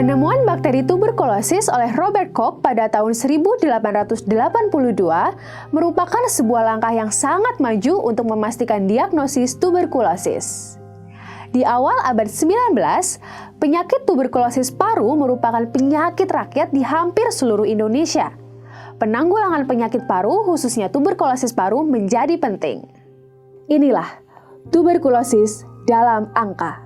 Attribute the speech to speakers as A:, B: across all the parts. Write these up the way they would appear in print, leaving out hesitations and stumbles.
A: Penemuan bakteri tuberkulosis oleh Robert Koch pada tahun 1882 merupakan sebuah langkah yang sangat maju untuk memastikan diagnosis tuberkulosis. Di awal abad 19, penyakit tuberkulosis paru merupakan penyakit rakyat di hampir seluruh Indonesia. Penanggulangan penyakit paru, khususnya tuberkulosis paru, menjadi penting. Inilah tuberkulosis dalam angka.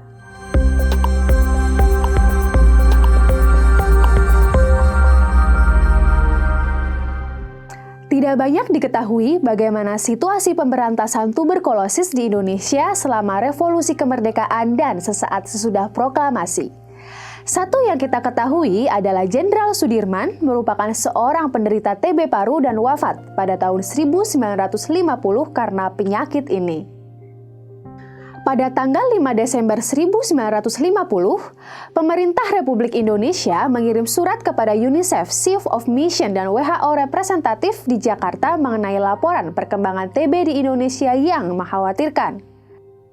A: Tidak banyak diketahui bagaimana situasi pemberantasan tuberkulosis di Indonesia selama revolusi kemerdekaan dan sesaat sesudah proklamasi. Satu yang kita ketahui adalah Jenderal Sudirman merupakan seorang penderita TB paru dan wafat pada tahun 1950 karena penyakit ini. Pada tanggal 5 Desember 1950, pemerintah Republik Indonesia mengirim surat kepada UNICEF, Chief of Mission, dan WHO representatif di Jakarta mengenai laporan perkembangan TB di Indonesia yang mengkhawatirkan.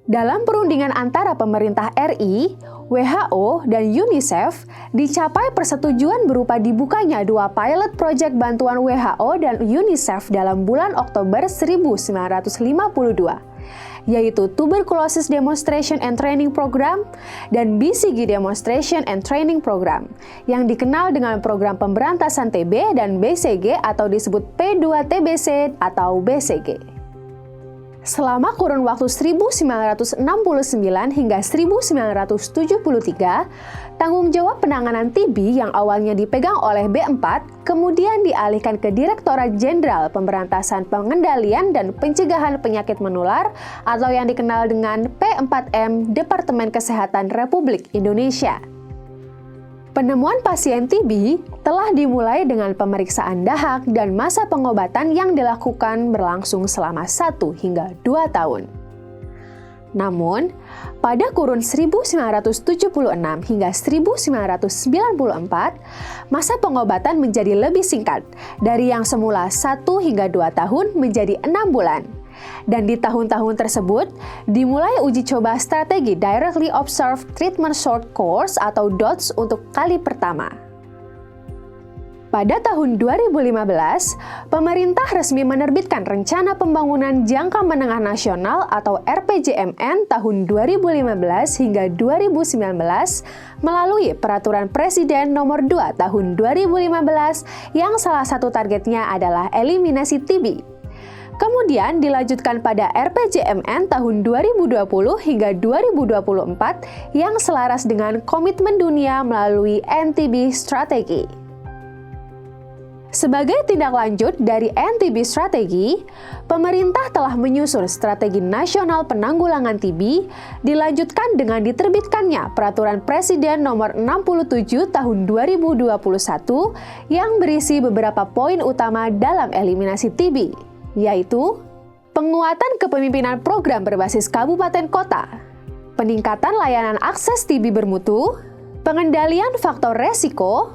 A: Dalam perundingan antara pemerintah RI, WHO, dan UNICEF, dicapai persetujuan berupa dibukanya dua pilot project bantuan WHO dan UNICEF dalam bulan Oktober 1952. Yaitu Tuberculosis Demonstration and Training Program dan BCG Demonstration and Training Program, yang dikenal dengan Program Pemberantasan TB dan BCG atau disebut P2TBC atau BCG. Selama kurun waktu 1969 hingga 1973, tanggung jawab penanganan TB yang awalnya dipegang oleh B4 kemudian dialihkan ke Direktorat Jenderal Pemberantasan Pengendalian dan Pencegahan Penyakit Menular atau yang dikenal dengan P4M Departemen Kesehatan Republik Indonesia. Penemuan pasien TB telah dimulai dengan pemeriksaan dahak dan masa pengobatan yang dilakukan berlangsung selama 1 hingga 2 tahun. Namun, pada kurun 1976 hingga 1994, masa pengobatan menjadi lebih singkat, dari yang semula 1 hingga 2 tahun menjadi 6 bulan. Dan di tahun-tahun tersebut, dimulai uji coba strategi Directly Observed Treatment Short Course atau DOTS untuk kali pertama. Pada tahun 2015, pemerintah resmi menerbitkan Rencana Pembangunan Jangka Menengah Nasional atau RPJMN tahun 2015 hingga 2019 melalui Peraturan Presiden Nomor 2 tahun 2015 yang salah satu targetnya adalah eliminasi TB. Kemudian dilanjutkan pada RPJMN tahun 2020 hingga 2024 yang selaras dengan komitmen dunia melalui NTB Strategi. Sebagai tindak lanjut dari NTB Strategi, pemerintah telah menyusun Strategi Nasional Penanggulangan TB, dilanjutkan dengan diterbitkannya Peraturan Presiden Nomor 67 Tahun 2021 yang berisi beberapa poin utama dalam eliminasi TB. Yaitu penguatan kepemimpinan program berbasis kabupaten kota, peningkatan layanan akses TB bermutu, pengendalian faktor resiko,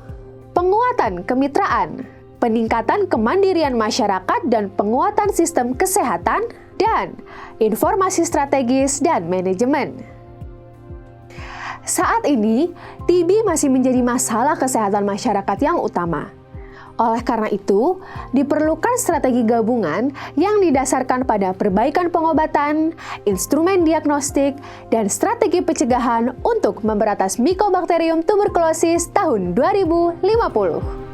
A: penguatan kemitraan, peningkatan kemandirian masyarakat dan penguatan sistem kesehatan, dan informasi strategis dan manajemen. Saat ini, TB masih menjadi masalah kesehatan masyarakat yang utama. Oleh karena itu, diperlukan strategi gabungan yang didasarkan pada perbaikan pengobatan, instrumen diagnostik, dan strategi pencegahan untuk memberantas Mycobacterium tuberculosis tahun 2050.